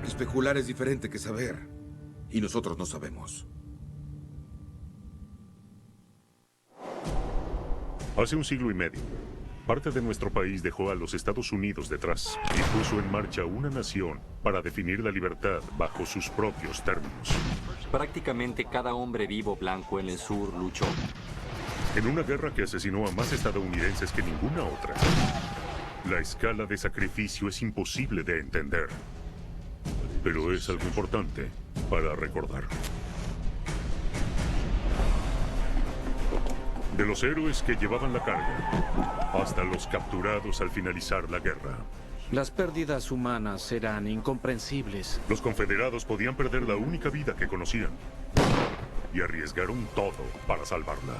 Especular es diferente que saber. Y nosotros no sabemos. Hace un siglo y medio, parte de nuestro país dejó a los Estados Unidos detrás y puso en marcha una nación para definir la libertad bajo sus propios términos. Prácticamente cada hombre vivo blanco en el sur luchó. En una guerra que asesinó a más estadounidenses que ninguna otra. La escala de sacrificio es imposible de entender. Pero es algo importante para recordar. De los héroes que llevaban la carga, hasta los capturados al finalizar la guerra. Las pérdidas humanas eran incomprensibles. Los confederados podían perder la única vida que conocían. Y arriesgaron todo para salvarla.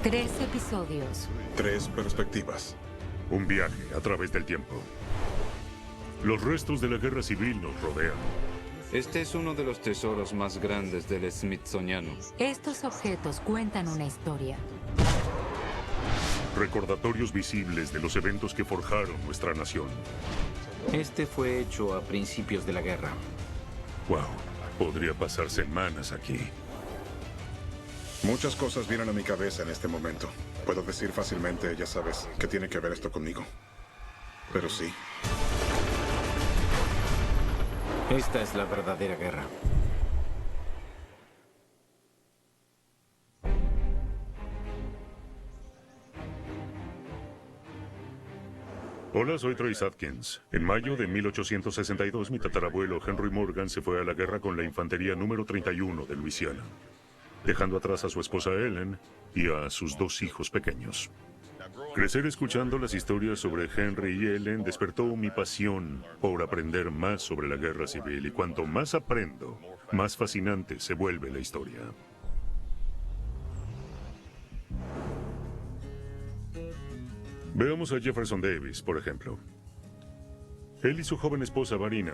3 episodios. 3 perspectivas. Un viaje a través del tiempo. Los restos de la guerra civil nos rodean. Este es uno de los tesoros más grandes del Smithsoniano. Estos objetos cuentan una historia. Recordatorios visibles de los eventos que forjaron nuestra nación. Este fue hecho a principios de la guerra. Wow, podría pasar semanas aquí. Muchas cosas vienen a mi cabeza en este momento. Puedo decir fácilmente, ya sabes, que tiene que ver esto conmigo. Pero sí. Esta es la verdadera guerra. Hola, soy Trace Atkins. En mayo de 1862, mi tatarabuelo Henry Morgan se fue a la guerra con la infantería número 31 de Luisiana, dejando atrás a su esposa Ellen y a sus 2 hijos pequeños. Crecer escuchando las historias sobre Henry y Ellen despertó mi pasión por aprender más sobre la guerra civil, y cuanto más aprendo, más fascinante se vuelve la historia. Veamos a Jefferson Davis, por ejemplo. Él y su joven esposa Varina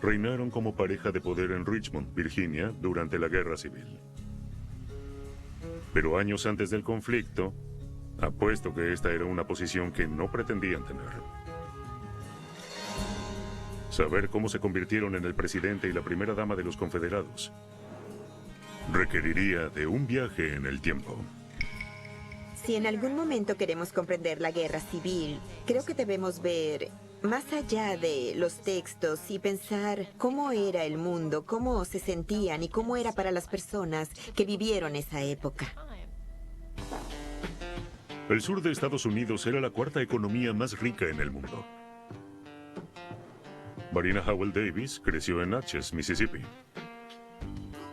reinaron como pareja de poder en Richmond, Virginia, durante la guerra civil. Pero años antes del conflicto, apuesto que esta era una posición que no pretendían tener. Saber cómo se convirtieron en el presidente y la primera dama de los confederados requeriría de un viaje en el tiempo. Si en algún momento queremos comprender la guerra civil, creo que debemos ver más allá de los textos y pensar cómo era el mundo, cómo se sentían y cómo era para las personas que vivieron esa época. El sur de Estados Unidos era la 4ª economía más rica en el mundo. Varina Howell Davis creció en Natchez, Mississippi,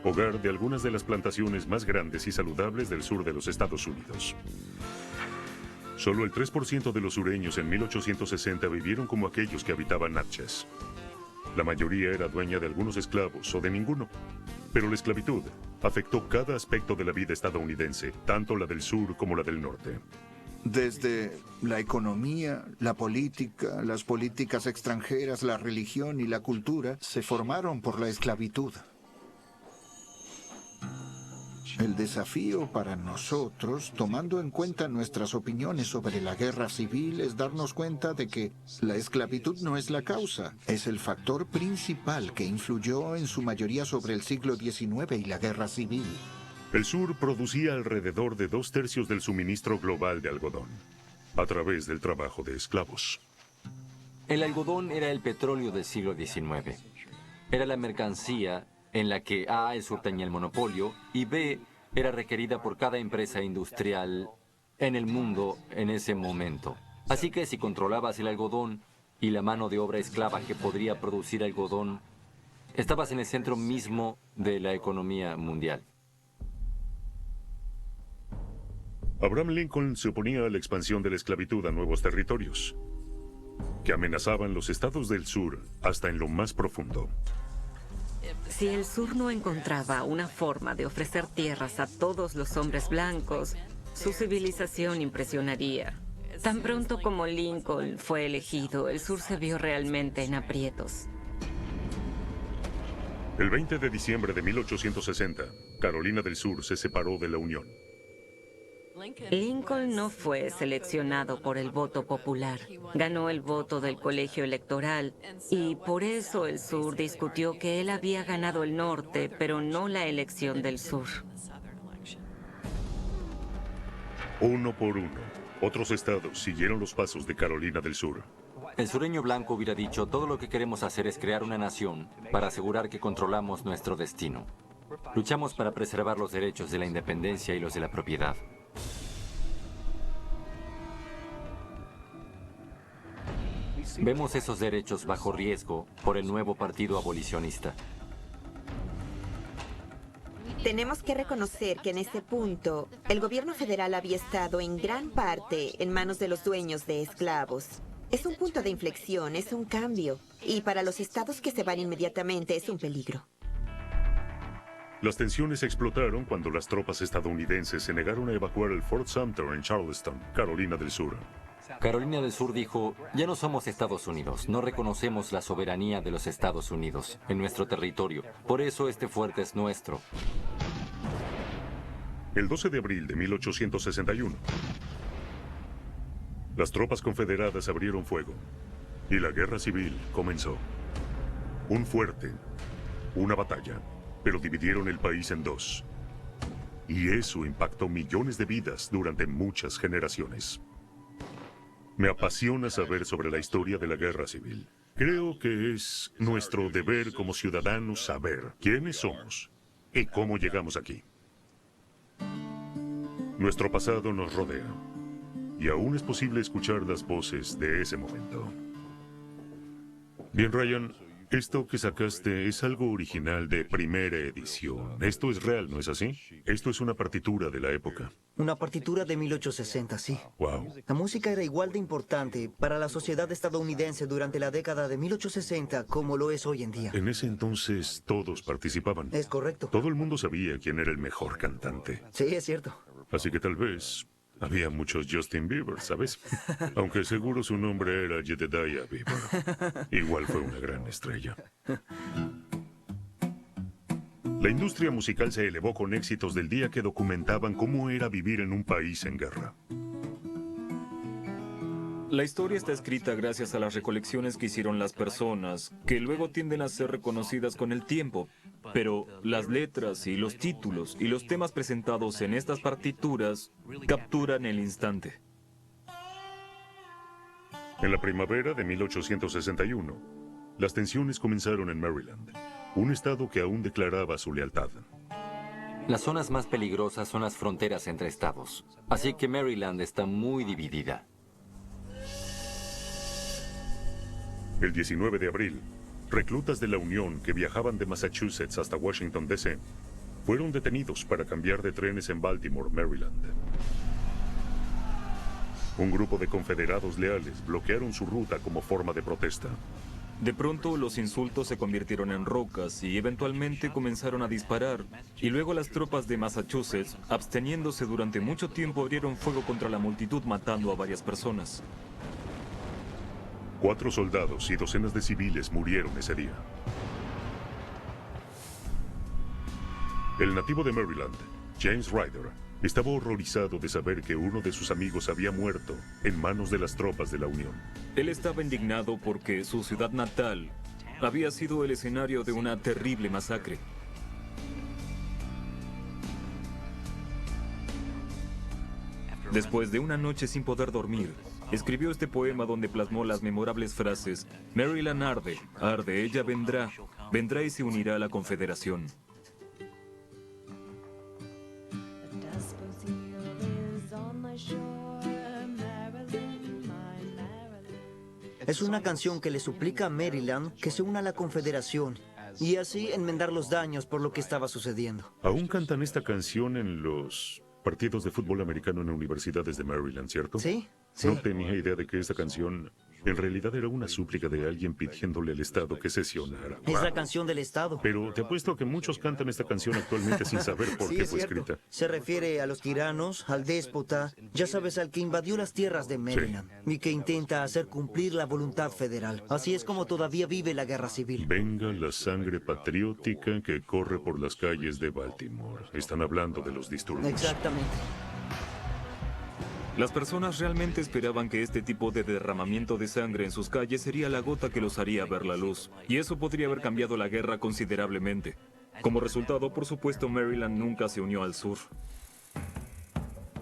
hogar de algunas de las plantaciones más grandes y saludables del sur de los Estados Unidos. Solo el 3% de los sureños en 1860 vivieron como aquellos que habitaban Natchez. La mayoría era dueña de algunos esclavos o de ninguno. Pero la esclavitud afectó cada aspecto de la vida estadounidense, tanto la del sur como la del norte. Desde la economía, la política, las políticas extranjeras, la religión y la cultura se formaron por la esclavitud. El desafío para nosotros, tomando en cuenta nuestras opiniones sobre la guerra civil, es darnos cuenta de que la esclavitud no es la causa, es el factor principal que influyó en su mayoría sobre el siglo XIX y la guerra civil. El sur producía alrededor de 2/3 del suministro global de algodón, a través del trabajo de esclavos. El algodón era el petróleo del siglo XIX. Era la mercancía en la que A, el sur tenía el monopolio, y B, era requerida por cada empresa industrial en el mundo en ese momento. Así que si controlabas el algodón y la mano de obra esclava que podría producir algodón, estabas en el centro mismo de la economía mundial. Abraham Lincoln se oponía a la expansión de la esclavitud a nuevos territorios, que amenazaban los estados del sur hasta en lo más profundo. Si el sur no encontraba una forma de ofrecer tierras a todos los hombres blancos, su civilización impresionaría. Tan pronto como Lincoln fue elegido, el sur se vio realmente en aprietos. El 20 de diciembre de 1860, Carolina del Sur se separó de la Unión. Lincoln no fue seleccionado por el voto popular. Ganó el voto del colegio electoral y por eso el sur discutió que él había ganado el norte, pero no la elección del sur. Uno por uno, otros estados siguieron los pasos de Carolina del Sur. El sureño blanco hubiera dicho, todo lo que queremos hacer es crear una nación para asegurar que controlamos nuestro destino. Luchamos para preservar los derechos de la independencia y los de la propiedad. Vemos esos derechos bajo riesgo por el nuevo partido abolicionista. Tenemos que reconocer que en este punto, el gobierno federal había estado en gran parte en manos de los dueños de esclavos. Es un punto de inflexión, es un cambio. Y para los estados que se van inmediatamente es un peligro. Las tensiones explotaron cuando las tropas estadounidenses se negaron a evacuar el Fort Sumter en Charleston, Carolina del Sur. Carolina del Sur dijo, ya no somos Estados Unidos, no reconocemos la soberanía de los Estados Unidos en nuestro territorio, por eso este fuerte es nuestro. El 12 de abril de 1861, las tropas confederadas abrieron fuego y la guerra civil comenzó. Un fuerte, una batalla, pero dividieron el país en dos. Y eso impactó millones de vidas durante muchas generaciones. Me apasiona saber sobre la historia de la guerra civil. Creo que es nuestro deber como ciudadanos saber quiénes somos y cómo llegamos aquí. Nuestro pasado nos rodea y aún es posible escuchar las voces de ese momento. Bien, Ryan, esto que sacaste es algo original de primera edición. Esto es real, ¿no es así? Esto es una partitura de la época. Una partitura de 1860, sí. Wow. La música era igual de importante para la sociedad estadounidense durante la década de 1860 como lo es hoy en día. En ese entonces todos participaban. Es correcto. Todo el mundo sabía quién era el mejor cantante. Sí, es cierto. Así que tal vez había muchos Justin Bieber, ¿sabes? Aunque seguro su nombre era Jedediah Bieber. Igual fue una gran estrella. La industria musical se elevó con éxitos del día que documentaban cómo era vivir en un país en guerra. La historia está escrita gracias a las recolecciones que hicieron las personas, que luego tienden a ser reconocidas con el tiempo. Pero las letras y los títulos y los temas presentados en estas partituras capturan el instante. En la primavera de 1861, las tensiones comenzaron en Maryland, un estado que aún declaraba su lealtad. Las zonas más peligrosas son las fronteras entre estados, así que Maryland está muy dividida. El 19 de abril, reclutas de la Unión que viajaban de Massachusetts hasta Washington, D.C., fueron detenidos para cambiar de trenes en Baltimore, Maryland. Un grupo de confederados leales bloquearon su ruta como forma de protesta. De pronto los insultos se convirtieron en rocas y eventualmente comenzaron a disparar. Y luego las tropas de Massachusetts, absteniéndose durante mucho tiempo, abrieron fuego contra la multitud matando a varias personas. 4 soldados y docenas de civiles murieron ese día. El nativo de Maryland, James Ryder, estaba horrorizado de saber que uno de sus amigos había muerto en manos de las tropas de la Unión. Él estaba indignado porque su ciudad natal había sido el escenario de una terrible masacre. Después de una noche sin poder dormir, escribió este poema donde plasmó las memorables frases: Maryland arde, arde, ella vendrá, vendrá y se unirá a la Confederación. Es una canción que le suplica a Maryland que se una a la Confederación y así enmendar los daños por lo que estaba sucediendo. Aún cantan esta canción en los partidos de fútbol americano en universidades de Maryland, ¿cierto? Sí, sí. No tenía idea de que esta canción en realidad era una súplica de alguien pidiéndole al Estado que sesionara. Es la canción del Estado. Pero te apuesto a que muchos cantan esta canción actualmente sin saber por Sí, qué es fue cierto. escrita. Se refiere a los tiranos, al déspota, ya sabes, al que invadió las tierras de Maryland y que intenta hacer cumplir la voluntad federal. Así es como todavía vive la guerra civil. Venga la sangre patriótica que corre por las calles de Baltimore. Están hablando de los disturbios. Exactamente. Las personas realmente esperaban que este tipo de derramamiento de sangre en sus calles sería la gota que los haría ver la luz, y eso podría haber cambiado la guerra considerablemente. Como resultado, por supuesto, Maryland nunca se unió al sur.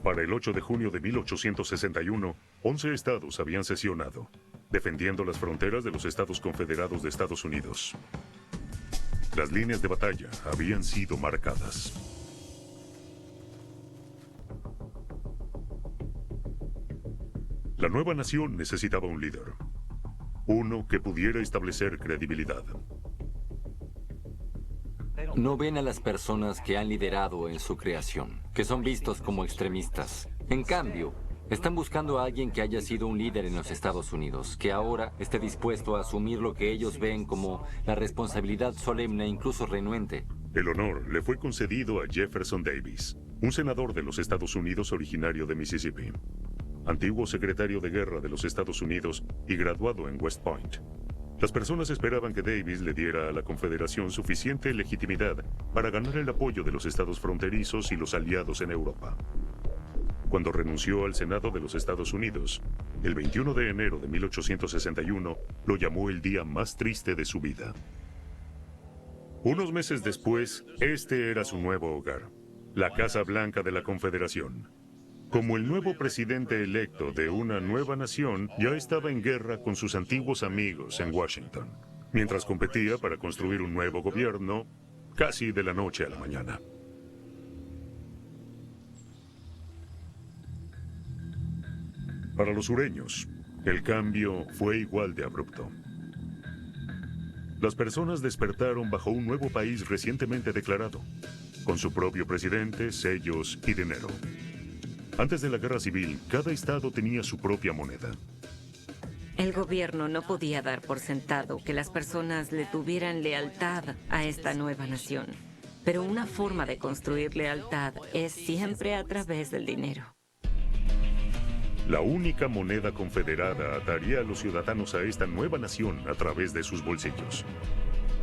Para el 8 de junio de 1861, 11 estados habían sesionado, defendiendo las fronteras de los Estados Confederados de Estados Unidos. Las líneas de batalla habían sido marcadas. La nueva nación necesitaba un líder, uno que pudiera establecer credibilidad. No ven a las personas que han liderado en su creación, que son vistos como extremistas. En cambio, están buscando a alguien que haya sido un líder en los Estados Unidos, que ahora esté dispuesto a asumir lo que ellos ven como la responsabilidad solemne e incluso renuente. El honor le fue concedido a Jefferson Davis, un senador de los Estados Unidos originario de Mississippi, antiguo secretario de guerra de los Estados Unidos y graduado en West Point. Las personas esperaban que Davis le diera a la Confederación suficiente legitimidad para ganar el apoyo de los estados fronterizos y los aliados en Europa. Cuando renunció al Senado de los Estados Unidos, el 21 de enero de 1861, lo llamó el día más triste de su vida. Unos meses después, este era su nuevo hogar, la Casa Blanca de la Confederación. Como el nuevo presidente electo de una nueva nación, ya estaba en guerra con sus antiguos amigos en Washington, mientras competía para construir un nuevo gobierno casi de la noche a la mañana. Para los sureños, el cambio fue igual de abrupto. Las personas despertaron bajo un nuevo país recientemente declarado, con su propio presidente, sellos y dinero. Antes de la guerra civil, cada estado tenía su propia moneda. El gobierno no podía dar por sentado que las personas le tuvieran lealtad a esta nueva nación. Pero una forma de construir lealtad es siempre a través del dinero. La única moneda confederada ataría a los ciudadanos a esta nueva nación a través de sus bolsillos.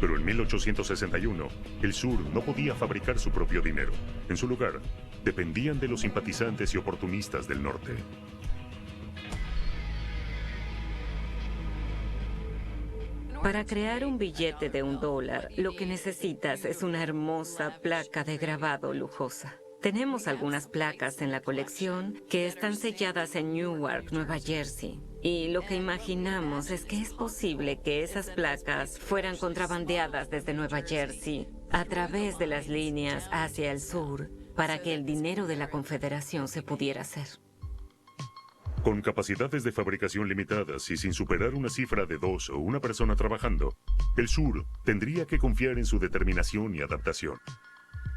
Pero en 1861, el sur no podía fabricar su propio dinero. En su lugar, dependían de los simpatizantes y oportunistas del norte. Para crear un billete de $1, lo que necesitas es una hermosa placa de grabado lujosa. Tenemos algunas placas en la colección que están selladas en Newark, Nueva Jersey. Y lo que imaginamos es que es posible que esas placas fueran contrabandeadas desde Nueva Jersey a través de las líneas hacia el sur para que el dinero de la Confederación se pudiera hacer. Con capacidades de fabricación limitadas y sin superar una cifra de 2 o una persona trabajando, el sur tendría que confiar en su determinación y adaptación.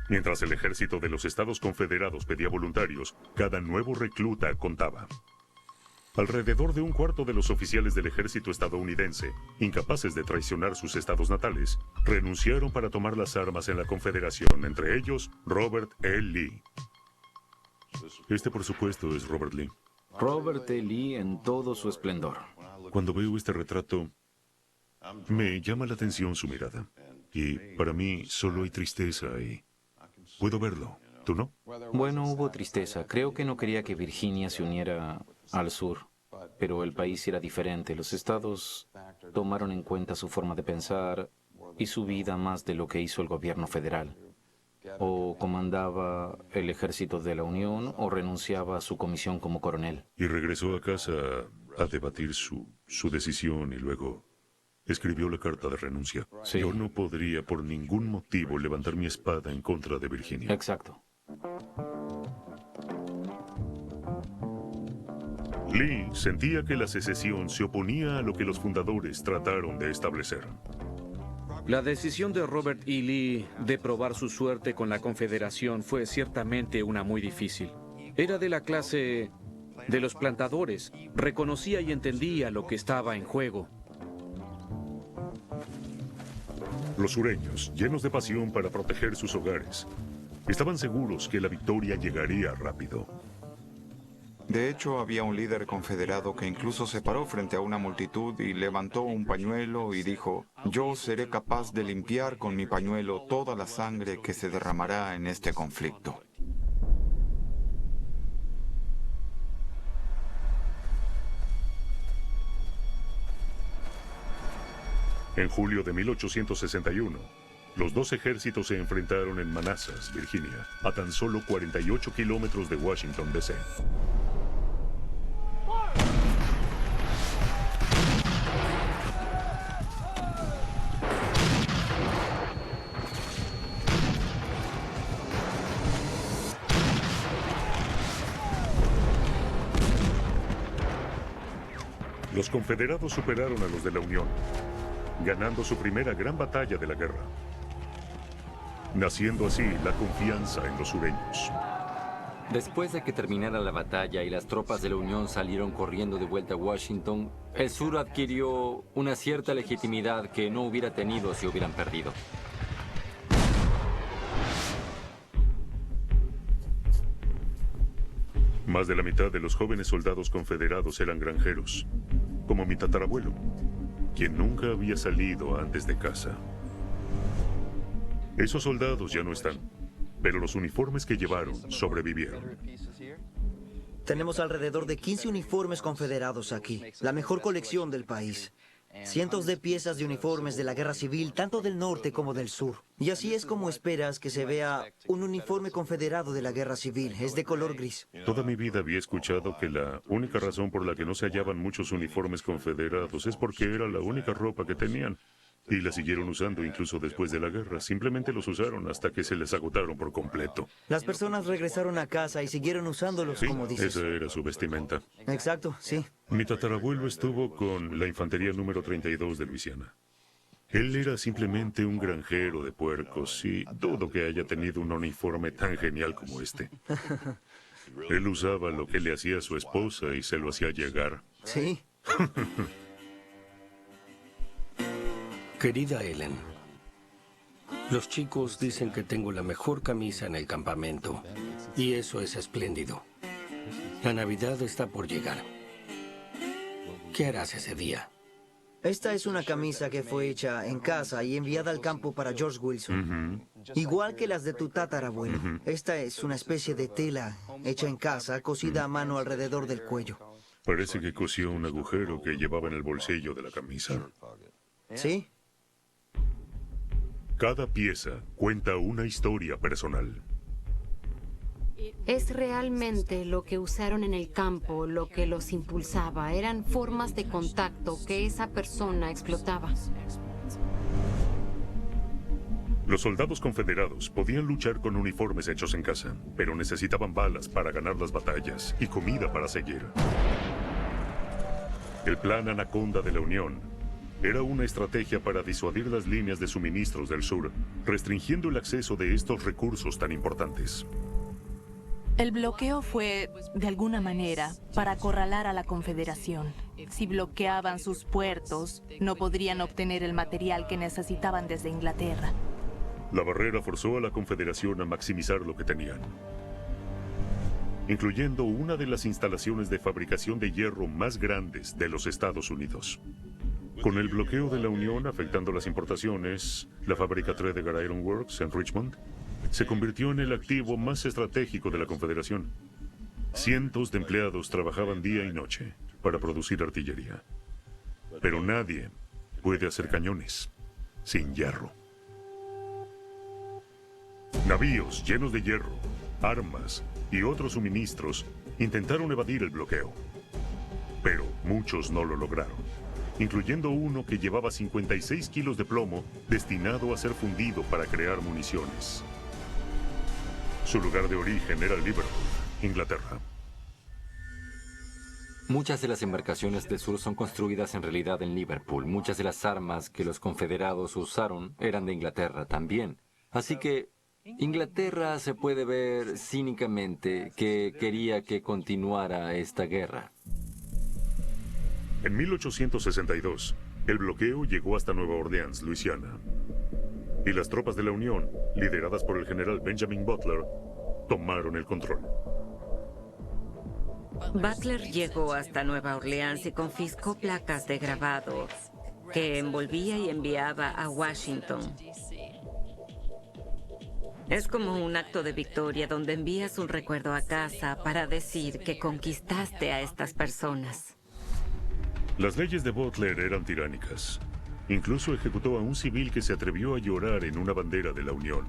Mientras el ejército de los Estados Confederados pedía voluntarios, cada nuevo recluta contaba. Alrededor de un cuarto de los oficiales del ejército estadounidense, incapaces de traicionar sus estados natales, renunciaron para tomar las armas en la Confederación, entre ellos Robert E. Lee. Este, por supuesto, es Robert Lee. Robert E. Lee en todo su esplendor. Cuando veo este retrato, me llama la atención su mirada. Y para mí solo hay tristeza ahí. Puedo verlo. ¿Tú no? Bueno, hubo tristeza. Creo que no quería que Virginia se uniera al sur, pero el país era diferente. Los estados tomaron en cuenta su forma de pensar y su vida más de lo que hizo el gobierno federal. O comandaba el ejército de la Unión o renunciaba a su comisión como coronel. Y regresó a casa a debatir su decisión y luego escribió la carta de renuncia. Sí. Yo no podría por ningún motivo levantar mi espada en contra de Virginia. Exacto. Lee sentía que la secesión se oponía a lo que los fundadores trataron de establecer. La decisión de Robert E. Lee de probar su suerte con la Confederación fue ciertamente una muy difícil. Era de la clase de los plantadores. Reconocía y entendía lo que estaba en juego. Los sureños, llenos de pasión para proteger sus hogares, estaban seguros que la victoria llegaría rápido. De hecho, había un líder confederado que incluso se paró frente a una multitud y levantó un pañuelo y dijo: «Yo seré capaz de limpiar con mi pañuelo toda la sangre que se derramará en este conflicto». En julio de 1861, los dos ejércitos se enfrentaron en Manassas, Virginia, a tan solo 48 kilómetros de Washington, D.C. Los confederados superaron a los de la Unión, ganando su primera gran batalla de la guerra, naciendo así la confianza en los sureños. Después de que terminara la batalla y las tropas de la Unión salieron corriendo de vuelta a Washington, el sur adquirió una cierta legitimidad que no hubiera tenido si hubieran perdido. Más de la mitad de los jóvenes soldados confederados eran granjeros, como mi tatarabuelo, quien nunca había salido antes de casa. Esos soldados ya no están, pero los uniformes que llevaron sobrevivieron. Tenemos alrededor de 15 uniformes confederados aquí, la mejor colección del país. Cientos de piezas de uniformes de la guerra civil, tanto del norte como del sur. Y así es como esperas que se vea un uniforme confederado de la guerra civil. Es de color gris. Toda mi vida había escuchado que la única razón por la que no se hallaban muchos uniformes confederados es porque era la única ropa que tenían. Y la siguieron usando incluso después de la guerra. Simplemente los usaron hasta que se les agotaron por completo. Las personas regresaron a casa y siguieron usándolos, Sí, como dices. esa era su vestimenta. Exacto, sí. Mi tatarabuelo estuvo con la infantería número 32 de Luisiana. Él era simplemente un granjero de puercos y dudo que haya tenido un uniforme tan genial como este. Él usaba lo que le hacía su esposa y se lo hacía llegar. Sí. Querida Ellen, los chicos dicen que tengo la mejor camisa en el campamento, y eso es espléndido. La Navidad está por llegar. ¿Qué harás ese día? Esta es una camisa que fue hecha en casa y enviada al campo para George Wilson. Igual que las de tu tatarabuelo. Esta es una especie de tela hecha en casa, cosida a mano alrededor del cuello. Parece que cosió un agujero que llevaba en el bolsillo de la camisa. ¿Sí? Cada pieza cuenta una historia personal. Es realmente lo que usaron en el campo lo que los impulsaba. Eran formas de contacto que esa persona explotaba. Los soldados confederados podían luchar con uniformes hechos en casa, pero necesitaban balas para ganar las batallas y comida para seguir. El plan Anaconda de la Unión era una estrategia para disuadir las líneas de suministros del sur, restringiendo el acceso de estos recursos tan importantes. El bloqueo fue, de alguna manera, para acorralar a la Confederación. Si bloqueaban sus puertos, no podrían obtener el material que necesitaban desde Inglaterra. La barrera forzó a la Confederación a maximizar lo que tenían, incluyendo una de las instalaciones de fabricación de hierro más grandes de los Estados Unidos. Con el bloqueo de la Unión afectando las importaciones, la fábrica Tredegar Iron Works en Richmond se convirtió en el activo más estratégico de la Confederación. Cientos de empleados trabajaban día y noche para producir artillería. Pero nadie puede hacer cañones sin hierro. Navíos llenos de hierro, armas y otros suministros intentaron evadir el bloqueo. Pero muchos no lo lograron, incluyendo uno que llevaba 56 kilos de plomo destinado a ser fundido para crear municiones. Su lugar de origen era Liverpool, Inglaterra. Muchas de las embarcaciones del sur son construidas en realidad en Liverpool. Muchas de las armas que los confederados usaron eran de Inglaterra también. Así que Inglaterra se puede ver cínicamente que quería que continuara esta guerra. En 1862, el bloqueo llegó hasta Nueva Orleans, Luisiana. Y las tropas de la Unión, lideradas por el general Benjamin Butler, tomaron el control. Butler llegó hasta Nueva Orleans y confiscó placas de grabado que envolvía y enviaba a Washington. Es como un acto de victoria donde envías un recuerdo a casa para decir que conquistaste a estas personas. Las leyes de Butler eran tiránicas. Incluso ejecutó a un civil que se atrevió a llorar en una bandera de la Unión.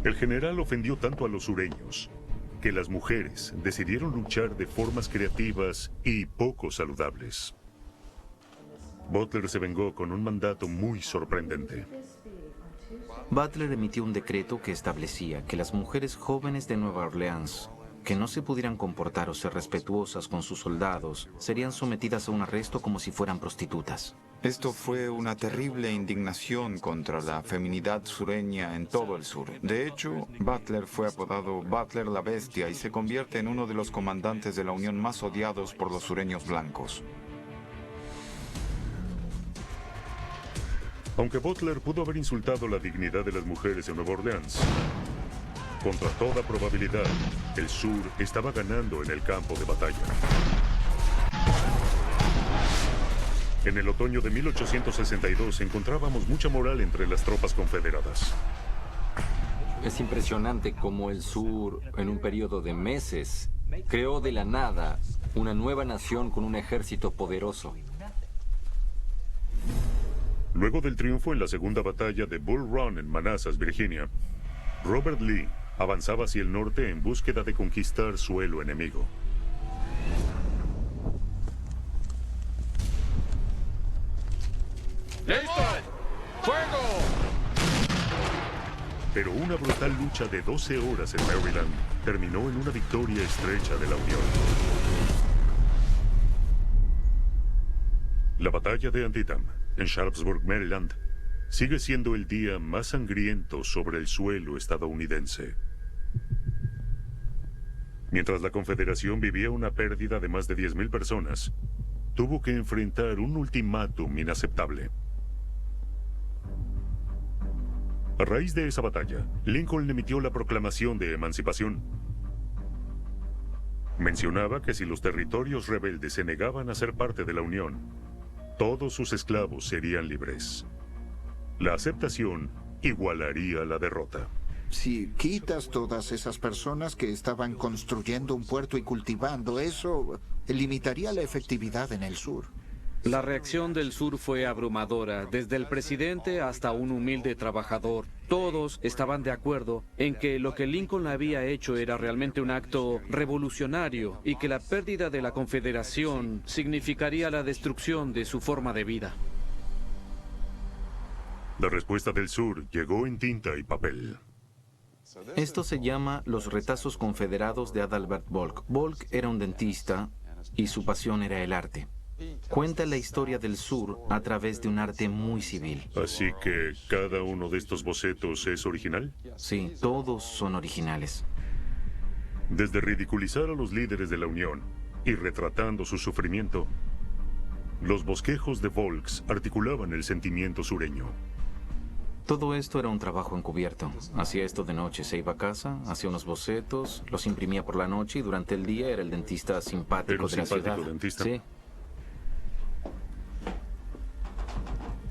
El general ofendió tanto a los sureños que las mujeres decidieron luchar de formas creativas y poco saludables. Butler se vengó con un mandato muy sorprendente. Butler emitió un decreto que establecía que las mujeres jóvenes de Nueva Orleans que no se pudieran comportar o ser respetuosas con sus soldados serían sometidas a un arresto como si fueran prostitutas. Esto fue una terrible indignación contra la feminidad sureña en todo el sur. De hecho, Butler fue apodado Butler la Bestia y se convierte en uno de los comandantes de la Unión más odiados por los sureños blancos. Aunque Butler pudo haber insultado la dignidad de las mujeres en Nueva Orleans, contra toda probabilidad, el sur estaba ganando en el campo de batalla. En el otoño de 1862 encontrábamos mucha moral entre las tropas confederadas. Es impresionante cómo el sur, en un periodo de meses, creó de la nada una nueva nación con un ejército poderoso. Luego del triunfo en la segunda batalla de Bull Run en Manassas, Virginia, Robert Lee avanzaba hacia el norte en búsqueda de conquistar suelo enemigo. ¡Listo! ¡Fuego! Pero una brutal lucha de 12 horas en Maryland terminó en una victoria estrecha de la Unión. La batalla de Antietam, en Sharpsburg, Maryland, sigue siendo el día más sangriento sobre el suelo estadounidense. Mientras la Confederación vivía una pérdida de más de 10,000 personas, tuvo que enfrentar un ultimátum inaceptable. A raíz de esa batalla, Lincoln emitió la Proclamación de Emancipación. Mencionaba que si los territorios rebeldes se negaban a ser parte de la Unión, todos sus esclavos serían libres. La aceptación igualaría la derrota. Si quitas todas esas personas que estaban construyendo un puerto y cultivando, eso limitaría la efectividad en el sur. La reacción del sur fue abrumadora, desde el presidente hasta un humilde trabajador. Todos estaban de acuerdo en que lo que Lincoln había hecho era realmente un acto revolucionario y que la pérdida de la Confederación significaría la destrucción de su forma de vida. La respuesta del sur llegó en tinta y papel. Esto se llama los retazos confederados de Adalbert Volk. Volk era un dentista y su pasión era el arte. Cuenta la historia del sur a través de un arte muy civil. Así que, ¿cada uno de estos bocetos es original? Sí, todos son originales. Desde ridiculizar a los líderes de la Unión y retratando su sufrimiento, los bosquejos de Volks articulaban el sentimiento sureño. Todo esto era un trabajo encubierto. Hacía esto de noche, se iba a casa, hacía unos bocetos, los imprimía por la noche y durante el día era el dentista simpático de la ciudad. Dentista. Sí.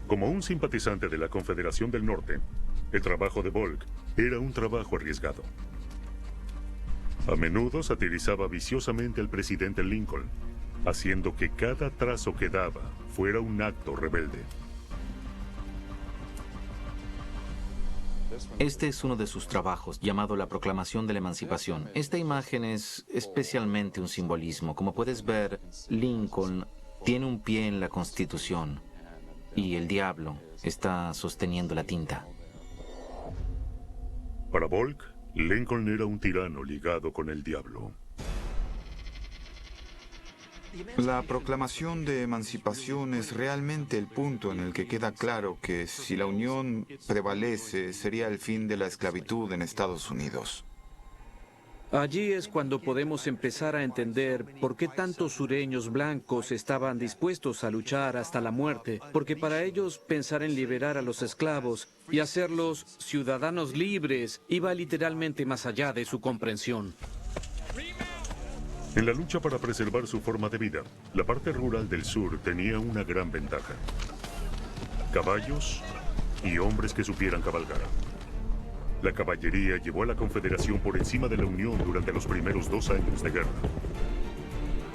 Como un simpatizante de la Confederación del Norte, el trabajo de Volk era un trabajo arriesgado. A menudo satirizaba viciosamente al presidente Lincoln, haciendo que cada trazo que daba fuera un acto rebelde. Este es uno de sus trabajos, llamado La Proclamación de la Emancipación. Esta imagen es especialmente un simbolismo. Como puedes ver, Lincoln tiene un pie en la Constitución y el diablo está sosteniendo la tinta. Para Volk, Lincoln era un tirano ligado con el diablo. La proclamación de emancipación es realmente el punto en el que queda claro que si la unión prevalece, sería el fin de la esclavitud en Estados Unidos. Allí es cuando podemos empezar a entender por qué tantos sureños blancos estaban dispuestos a luchar hasta la muerte, porque para ellos pensar en liberar a los esclavos y hacerlos ciudadanos libres iba literalmente más allá de su comprensión. En la lucha para preservar su forma de vida, la parte rural del sur tenía una gran ventaja: caballos y hombres que supieran cabalgar. La caballería llevó a la Confederación por encima de la Unión durante los primeros 2 años de guerra.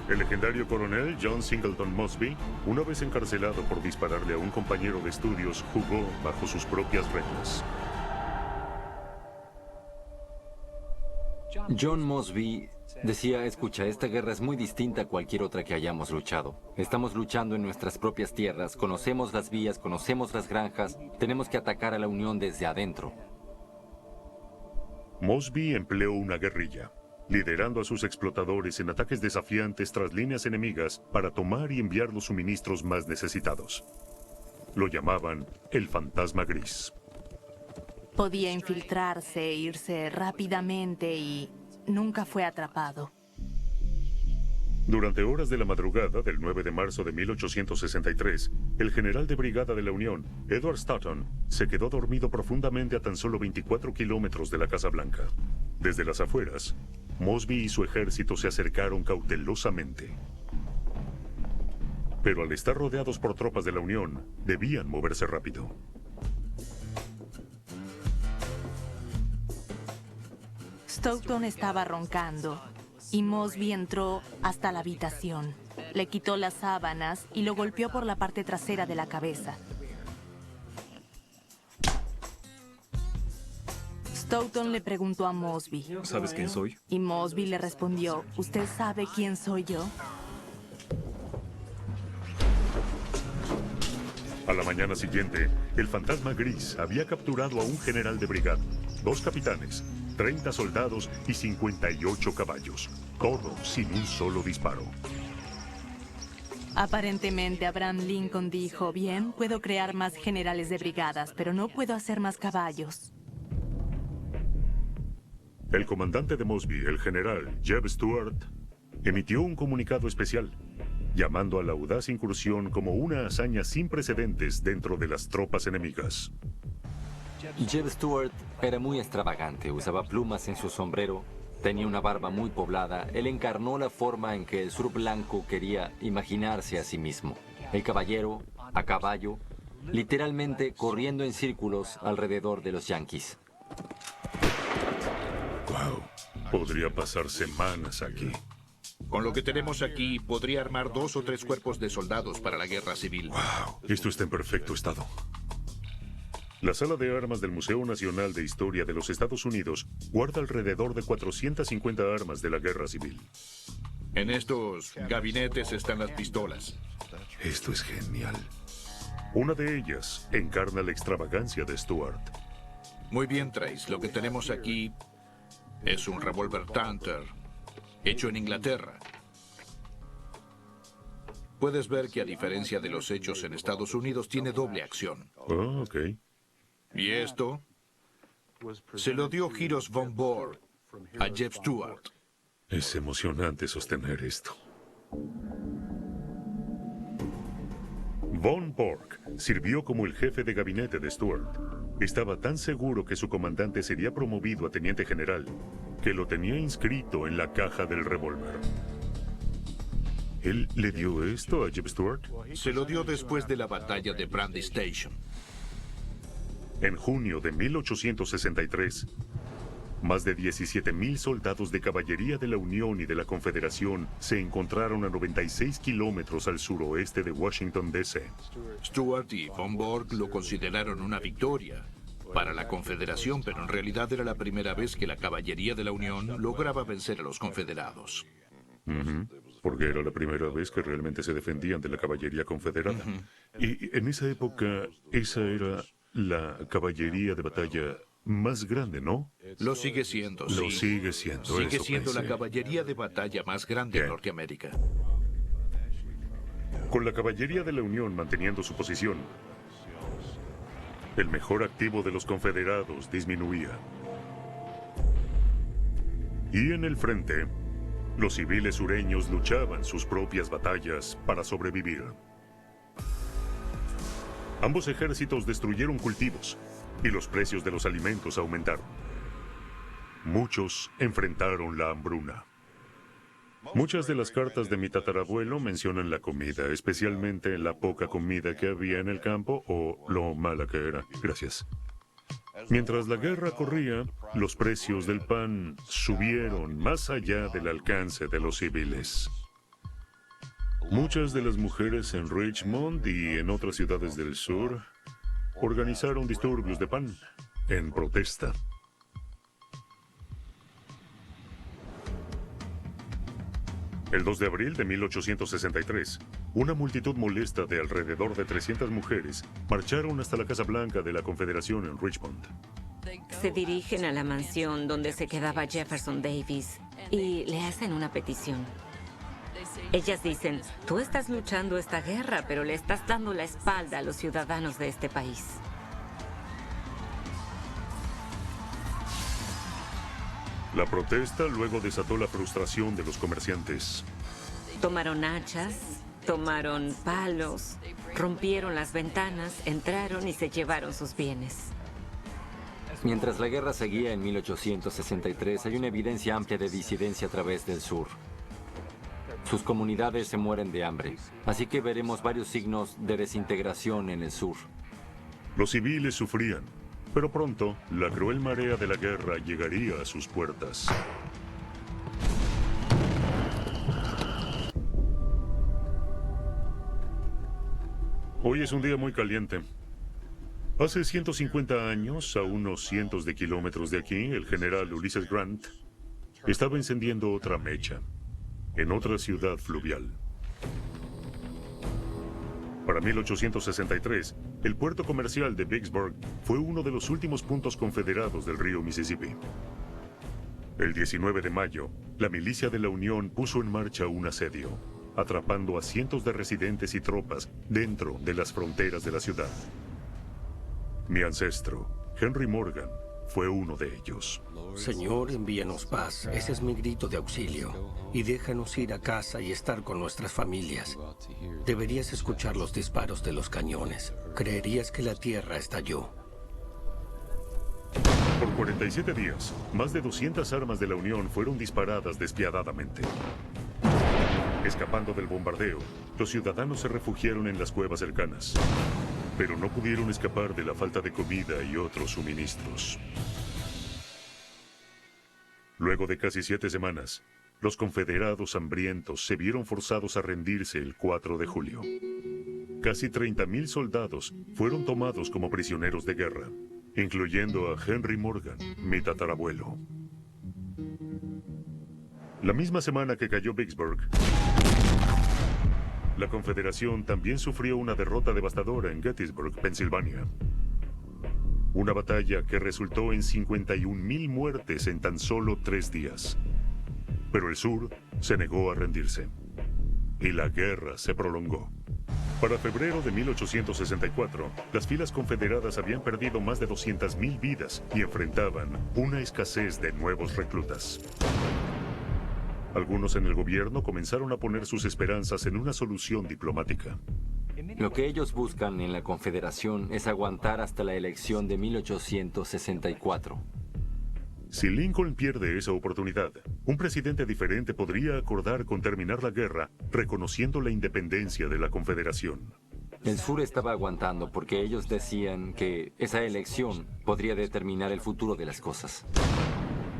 El legendario coronel John Singleton Mosby, una vez encarcelado por dispararle a un compañero de estudios, jugó bajo sus propias reglas. John Mosby decía, escucha, esta guerra es muy distinta a cualquier otra que hayamos luchado. Estamos luchando en nuestras propias tierras, conocemos las vías, conocemos las granjas, tenemos que atacar a la Unión desde adentro. Mosby empleó una guerrilla, liderando a sus explotadores en ataques desafiantes tras líneas enemigas para tomar y enviar los suministros más necesitados. Lo llamaban el Fantasma Gris. Podía infiltrarse, irse rápidamente y nunca fue atrapado. Durante horas de la madrugada del 9 de marzo de 1863, el general de brigada de la Unión, Edward Stanton, se quedó dormido profundamente a tan solo 24 kilómetros de la Casa Blanca. Desde las afueras, Mosby y su ejército se acercaron cautelosamente. Pero al estar rodeados por tropas de la Unión, debían moverse rápido. Stoughton estaba roncando y Mosby entró hasta la habitación. Le quitó las sábanas y lo golpeó por la parte trasera de la cabeza. Stoughton le preguntó a Mosby, ¿sabes quién soy? Y Mosby le respondió, ¿usted sabe quién soy yo? A la mañana siguiente, el Fantasma Gris había capturado a un general de brigada, 2 capitanes, 30 soldados y 58 caballos, todo sin un solo disparo. Aparentemente Abraham Lincoln dijo, bien, puedo crear más generales de brigadas, pero no puedo hacer más caballos. El comandante de Mosby, el general Jeb Stuart, emitió un comunicado especial, llamando a la audaz incursión como una hazaña sin precedentes dentro de las tropas enemigas. Jeb Stuart era muy extravagante, usaba plumas en su sombrero, tenía una barba muy poblada, él encarnó la forma en que el sur blanco quería imaginarse a sí mismo. El caballero, a caballo, literalmente corriendo en círculos alrededor de los yanquis. Wow, podría pasar semanas aquí. Con lo que tenemos aquí, podría armar 2 o 3 cuerpos de soldados para la guerra civil. Wow, esto está en perfecto estado. La sala de armas del Museo Nacional de Historia de los Estados Unidos guarda alrededor de 450 armas de la guerra civil. En estos gabinetes están las pistolas. Esto es genial. Una de ellas encarna la extravagancia de Stuart. Muy bien, Trace. Lo que tenemos aquí es un revólver Tanter, hecho en Inglaterra. Puedes ver que a diferencia de los hechos en Estados Unidos, tiene doble acción. Oh, ok. Y esto se lo dio Giros von Borg a Jeb Stuart. Es emocionante sostener esto. Von Borg sirvió como el jefe de gabinete de Stuart. Estaba tan seguro que su comandante sería promovido a teniente general que lo tenía inscrito en la caja del revólver. ¿Él le dio esto a Jeb Stuart? Se lo dio después de la batalla de Brandy Station. En junio de 1863, más de 17,000 soldados de caballería de la Unión y de la Confederación se encontraron a 96 kilómetros al suroeste de Washington, D.C. Stuart y von Borg lo consideraron una victoria para la Confederación, pero en realidad era la primera vez que la caballería de la Unión lograba vencer a los confederados. Porque era la primera vez que realmente se defendían de la caballería confederada. Y en esa época, esa era la caballería de batalla más grande, ¿no? Lo sigue siendo, sí. Lo sigue siendo, Sigue eso siendo la pensé. caballería de batalla más grande en Norteamérica. Con la caballería de la Unión manteniendo su posición, el mejor activo de los confederados disminuía. Y en el frente, los civiles sureños luchaban sus propias batallas para sobrevivir. Ambos ejércitos destruyeron cultivos y los precios de los alimentos aumentaron. Muchos enfrentaron la hambruna. Muchas de las cartas de mi tatarabuelo mencionan la comida, especialmente la poca comida que había en el campo o lo mala que era. Gracias. Mientras la guerra corría, los precios del pan subieron más allá del alcance de los civiles. Muchas de las mujeres en Richmond y en otras ciudades del sur organizaron disturbios de pan en protesta. El 2 de abril de 1863, una multitud molesta de alrededor de 300 mujeres marcharon hasta la Casa Blanca de la Confederación en Richmond. Se dirigen a la mansión donde se quedaba Jefferson Davis y le hacen una petición. Ellas dicen, tú estás luchando esta guerra, pero le estás dando la espalda a los ciudadanos de este país. La protesta luego desató la frustración de los comerciantes. Tomaron hachas, tomaron palos, rompieron las ventanas, entraron y se llevaron sus bienes. Mientras la guerra seguía en 1863, hay una evidencia amplia de disidencia a través del sur. Sus comunidades se mueren de hambre, así que veremos varios signos de desintegración en el sur. Los civiles sufrían, pero pronto la cruel marea de la guerra llegaría a sus puertas. Hoy es un día muy caliente. Hace 150 años, a unos cientos de kilómetros de aquí, el general Ulysses Grant estaba encendiendo otra mecha, en otra ciudad fluvial. Para 1863, el puerto comercial de Vicksburg fue uno de los últimos puntos confederados del río Mississippi. El 19 de mayo, la milicia de la Unión puso en marcha un asedio, atrapando a cientos de residentes y tropas dentro de las fronteras de la ciudad. Mi ancestro, Henry Morgan, fue uno de ellos. Señor, envíanos paz. Ese es mi grito de auxilio. Y déjanos ir a casa y estar con nuestras familias. Deberías escuchar los disparos de los cañones. Creerías que la tierra estalló. Por 47 días, más de 200 armas de la Unión fueron disparadas despiadadamente. Escapando del bombardeo, los ciudadanos se refugiaron en las cuevas cercanas, pero no pudieron escapar de la falta de comida y otros suministros. Luego de casi 7 semanas, los confederados hambrientos se vieron forzados a rendirse el 4 de julio. Casi 30,000 soldados fueron tomados como prisioneros de guerra, incluyendo a Henry Morgan, mi tatarabuelo. La misma semana que cayó Vicksburg, la Confederación también sufrió una derrota devastadora en Gettysburg, Pensilvania. Una batalla que resultó en 51,000 muertes en tan solo 3 días. Pero el sur se negó a rendirse. Y la guerra se prolongó. Para febrero de 1864, las filas confederadas habían perdido más de 200,000 vidas y enfrentaban una escasez de nuevos reclutas. Algunos en el gobierno comenzaron a poner sus esperanzas en una solución diplomática. Lo que ellos buscan en la Confederación es aguantar hasta la elección de 1864. Si Lincoln pierde esa oportunidad, un presidente diferente podría acordar con terminar la guerra, reconociendo la independencia de la Confederación. El sur estaba aguantando porque ellos decían que esa elección podría determinar el futuro de las cosas.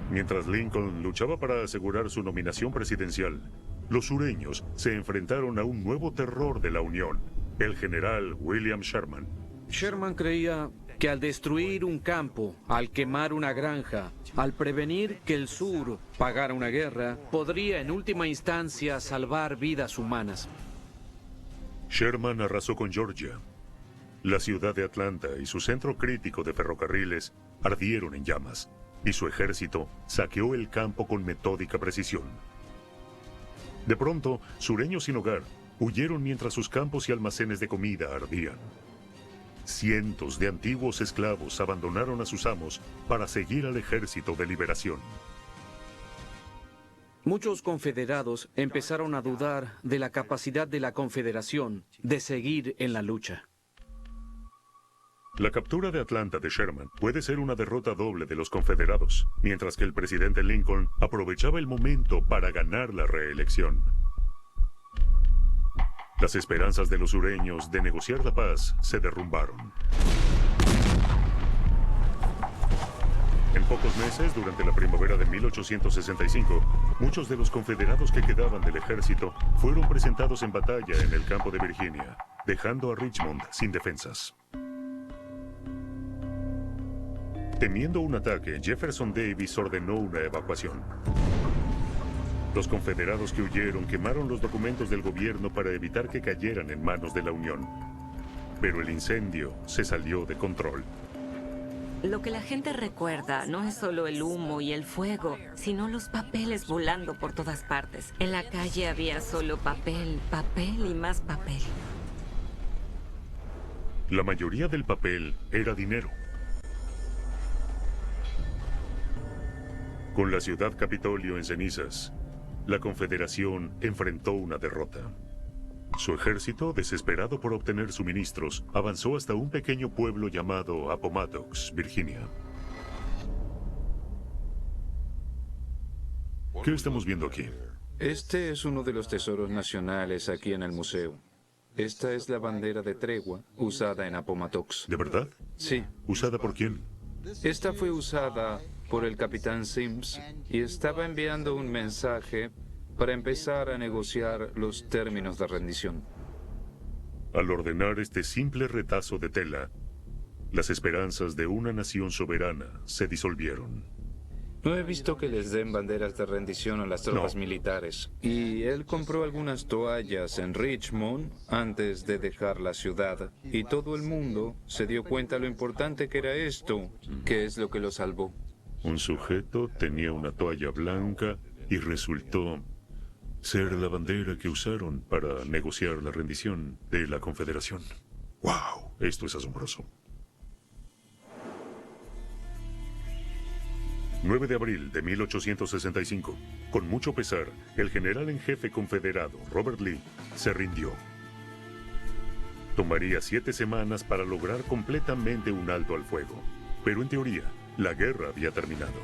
Mientras Lincoln luchaba para asegurar su nominación presidencial, los sureños se enfrentaron a un nuevo terror de la Unión, el general William Sherman. Sherman creía que al destruir un campo, al quemar una granja, al prevenir que el sur pagara una guerra, podría en última instancia salvar vidas humanas. Sherman arrasó con Georgia. La ciudad de Atlanta y su centro crítico de ferrocarriles ardieron en llamas, y su ejército saqueó el campo con metódica precisión. De pronto, sureños sin hogar huyeron mientras sus campos y almacenes de comida ardían. Cientos de antiguos esclavos abandonaron a sus amos para seguir al ejército de liberación. Muchos confederados empezaron a dudar de la capacidad de la Confederación de seguir en la lucha. La captura de Atlanta de Sherman puede ser una derrota doble de los confederados, mientras que el presidente Lincoln aprovechaba el momento para ganar la reelección. Las esperanzas de los sureños de negociar la paz se derrumbaron. En pocos meses, durante la primavera de 1865, muchos de los confederados que quedaban del ejército fueron presentados en batalla en el campo de Virginia, dejando a Richmond sin defensas. Temiendo un ataque, Jefferson Davis ordenó una evacuación. Los confederados que huyeron quemaron los documentos del gobierno para evitar que cayeran en manos de la Unión. Pero el incendio se salió de control. Lo que la gente recuerda no es solo el humo y el fuego, sino los papeles volando por todas partes. En la calle había solo papel, papel y más papel. La mayoría del papel era dinero. Con la ciudad Capitolio en cenizas, la Confederación enfrentó una derrota. Su ejército, desesperado por obtener suministros, avanzó hasta un pequeño pueblo llamado Appomattox, Virginia. ¿Qué estamos viendo aquí? Este es uno de los tesoros nacionales aquí en el museo. Esta es la bandera de tregua usada en Appomattox. ¿De verdad? Sí. ¿Usada por quién? Esta fue usada por el capitán Sims y estaba enviando un mensaje para empezar a negociar los términos de rendición. Al ordenar este simple retazo de tela, las esperanzas de una nación soberana se disolvieron. No he visto que les den banderas de rendición a las tropas No. militares. Y él compró algunas toallas en Richmond antes de dejar la ciudad. Y todo el mundo se dio cuenta lo importante que era esto, que es lo que lo salvó. Un sujeto tenía una toalla blanca y resultó ser la bandera que usaron para negociar la rendición de la Confederación. ¡Wow! Esto es asombroso. 9 de abril de 1865. Con mucho pesar, el general en jefe confederado, Robert Lee, se rindió. Tomaría 7 semanas para lograr completamente un alto al fuego, pero en teoría, la guerra había terminado.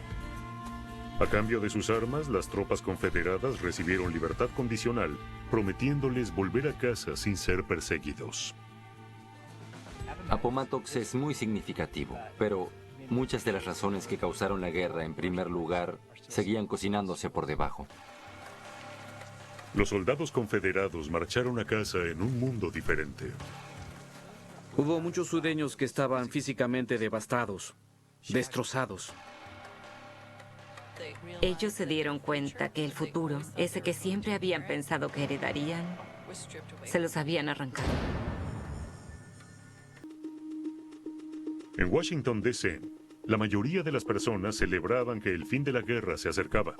A cambio de sus armas, las tropas confederadas recibieron libertad condicional, prometiéndoles volver a casa sin ser perseguidos. Appomattox es muy significativo, pero muchas de las razones que causaron la guerra, en primer lugar, seguían cocinándose por debajo. Los soldados confederados marcharon a casa en un mundo diferente. Hubo muchos sureños que estaban físicamente devastados, destrozados. Ellos se dieron cuenta que el futuro, ese que siempre habían pensado que heredarían, se los habían arrancado. En Washington, D.C., la mayoría de las personas celebraban que el fin de la guerra se acercaba.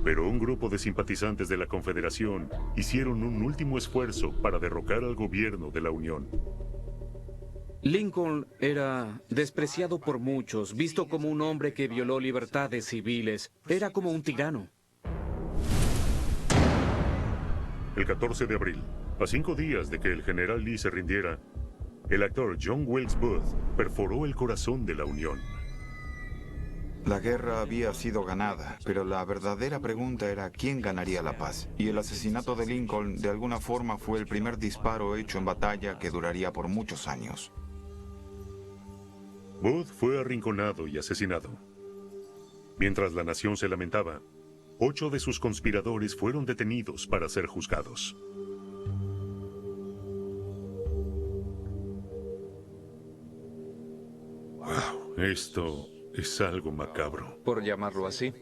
Pero un grupo de simpatizantes de la Confederación hicieron un último esfuerzo para derrocar al gobierno de la Unión. Lincoln era despreciado por muchos, visto como un hombre que violó libertades civiles. Era como un tirano. El 14 de abril, a 5 días de que el general Lee se rindiera, el actor John Wilkes Booth perforó el corazón de la Unión. La guerra había sido ganada, pero la verdadera pregunta era quién ganaría la paz. Y el asesinato de Lincoln de alguna forma fue el primer disparo hecho en batalla que duraría por muchos años. Booth fue arrinconado y asesinado. Mientras la nación se lamentaba, 8 de sus conspiradores fueron detenidos para ser juzgados. Wow, esto es algo macabro. Por llamarlo así.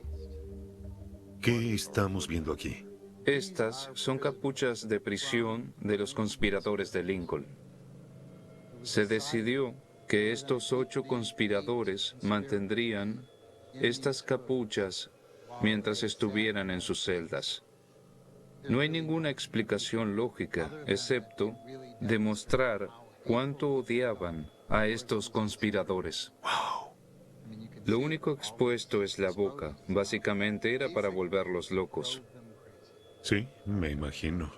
¿Qué estamos viendo aquí? Estas son capuchas de prisión de los conspiradores de Lincoln. Se decidió que estos 8 conspiradores mantendrían estas capuchas mientras estuvieran en sus celdas. No hay ninguna explicación lógica, excepto demostrar cuánto odiaban a estos conspiradores. Lo único expuesto es la boca. Básicamente era para volverlos locos. Sí, me imagino.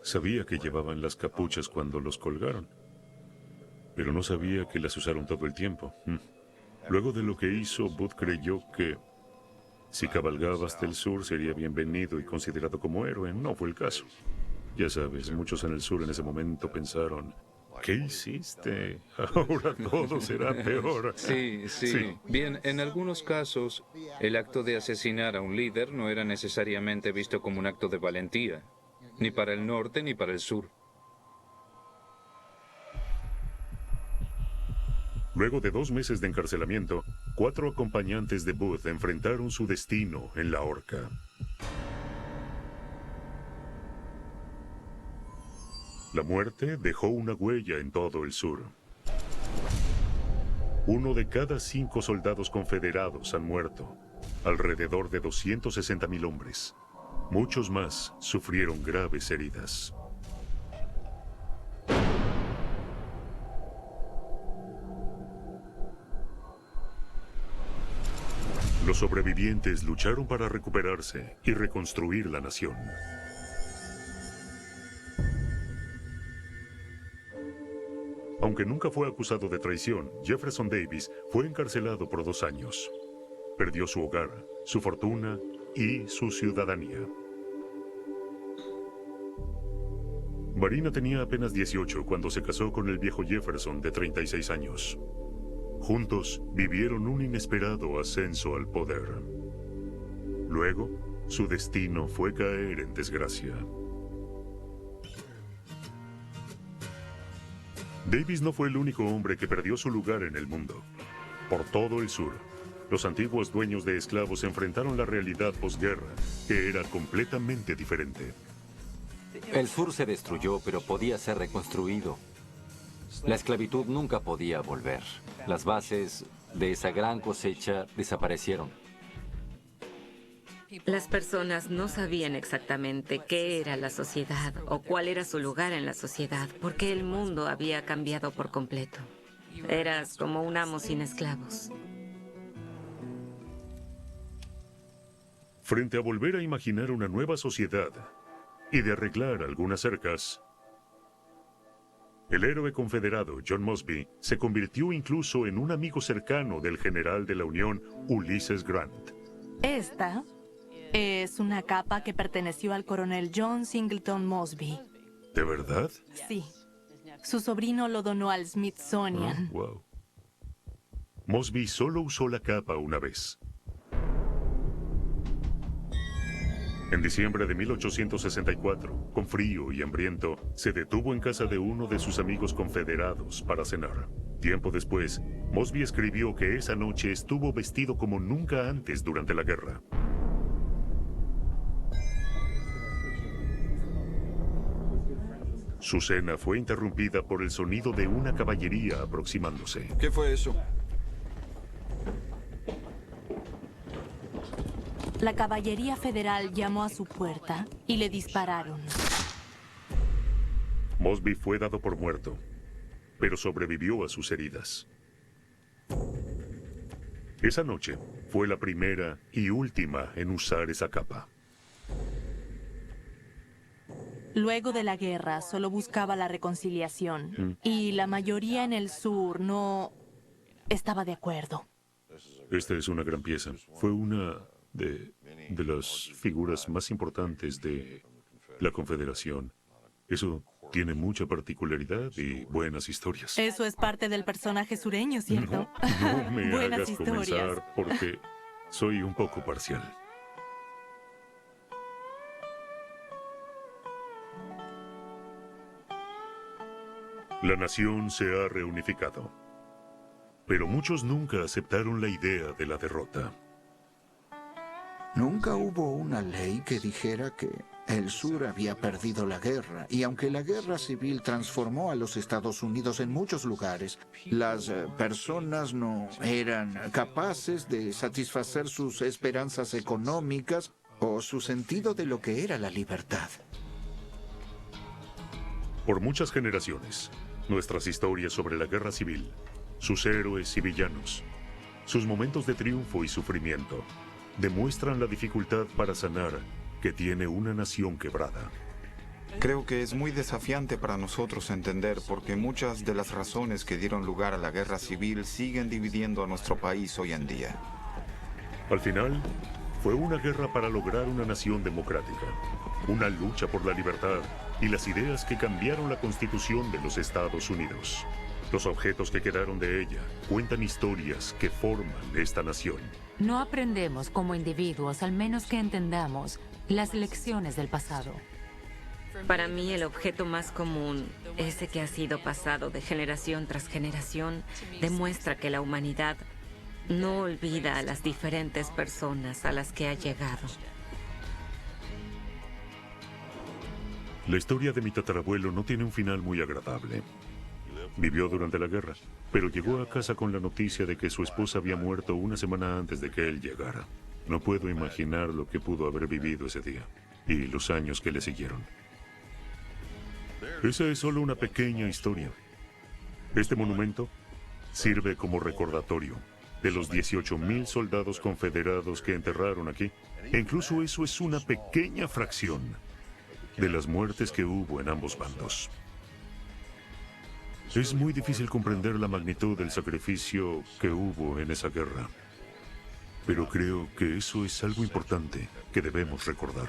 Sabía que llevaban las capuchas cuando los colgaron, pero no sabía que las usaron todo el tiempo. Luego de lo que hizo, Booth creyó que si cabalgaba hasta el sur sería bienvenido y considerado como héroe. No fue el caso. Ya sabes, muchos en el sur en ese momento pensaron, ¿Qué hiciste? Ahora todo será peor. Sí. Bien, en algunos casos, el acto de asesinar a un líder no era necesariamente visto como un acto de valentía, ni para el norte ni para el sur. Luego de 2 meses de encarcelamiento, 4 acompañantes de Booth enfrentaron su destino en la horca. La muerte dejó una huella en todo el sur. 1 de cada 5 soldados confederados han muerto. Alrededor de 260,000 hombres. Muchos más sufrieron graves heridas. Los sobrevivientes lucharon para recuperarse y reconstruir la nación. Aunque nunca fue acusado de traición, Jefferson Davis fue encarcelado por 2 años. Perdió su hogar, su fortuna y su ciudadanía. Marina tenía apenas 18 cuando se casó con el viejo Jefferson de 36 años. Juntos vivieron un inesperado ascenso al poder. Luego, su destino fue caer en desgracia. Davis no fue el único hombre que perdió su lugar en el mundo. Por todo el sur, los antiguos dueños de esclavos enfrentaron la realidad posguerra, que era completamente diferente. El sur se destruyó, pero podía ser reconstruido. La esclavitud nunca podía volver. Las bases de esa gran cosecha desaparecieron. Las personas no sabían exactamente qué era la sociedad o cuál era su lugar en la sociedad, porque el mundo había cambiado por completo. Eras como un amo sin esclavos. Frente a volver a imaginar una nueva sociedad y de arreglar algunas cercas, el héroe confederado John Mosby se convirtió incluso en un amigo cercano del general de la Unión, Ulysses Grant. Esta es una capa que perteneció al coronel John Singleton Mosby. ¿De verdad? Sí. Su sobrino lo donó al Smithsonian. Wow. Mosby solo usó la capa una vez. En diciembre de 1864, con frío y hambriento, se detuvo en casa de uno de sus amigos confederados para cenar. Tiempo después, Mosby escribió que esa noche estuvo vestido como nunca antes durante la guerra. Su cena fue interrumpida por el sonido de una caballería aproximándose. ¿Qué fue eso? La caballería federal llamó a su puerta y le dispararon. Mosby fue dado por muerto, pero sobrevivió a sus heridas. Esa noche fue la primera y última en usar esa capa. Luego de la guerra, solo buscaba la reconciliación. Y la mayoría en el sur no estaba de acuerdo. Esta es una gran pieza. Fue una de las figuras más importantes de la Confederación. Eso tiene mucha particularidad y buenas historias. Eso es parte del personaje sureño, ¿cierto? No me Buenas hagas historias. comenzar porque soy un poco parcial. La nación se ha reunificado, pero muchos nunca aceptaron la idea de la derrota. Nunca hubo una ley que dijera que el sur había perdido la guerra, y aunque la guerra civil transformó a los Estados Unidos en muchos lugares, las personas no eran capaces de satisfacer sus esperanzas económicas o su sentido de lo que era la libertad. Por muchas generaciones, nuestras historias sobre la guerra civil, sus héroes y villanos, sus momentos de triunfo y sufrimiento, demuestran la dificultad para sanar que tiene una nación quebrada. Creo que es muy desafiante para nosotros entender porque muchas de las razones que dieron lugar a la guerra civil siguen dividiendo a nuestro país hoy en día. Al final, fue una guerra para lograr una nación democrática, una lucha por la libertad y las ideas que cambiaron la Constitución de los Estados Unidos. Los objetos que quedaron de ella cuentan historias que forman esta nación. No aprendemos como individuos, al menos que entendamos las lecciones del pasado. Para mí el objeto más común, ese que ha sido pasado de generación tras generación, demuestra que la humanidad no olvida a las diferentes personas a las que ha llegado. La historia de mi tatarabuelo no tiene un final muy agradable. Vivió durante la guerra, pero llegó a casa con la noticia de que su esposa había muerto una semana antes de que él llegara. No puedo imaginar lo que pudo haber vivido ese día y los años que le siguieron. Esa es solo una pequeña historia. Este monumento sirve como recordatorio de los 18,000 soldados confederados que enterraron aquí. E incluso eso es una pequeña fracción de las muertes que hubo en ambos bandos. Es muy difícil comprender la magnitud del sacrificio que hubo en esa guerra. Pero creo que eso es algo importante que debemos recordar.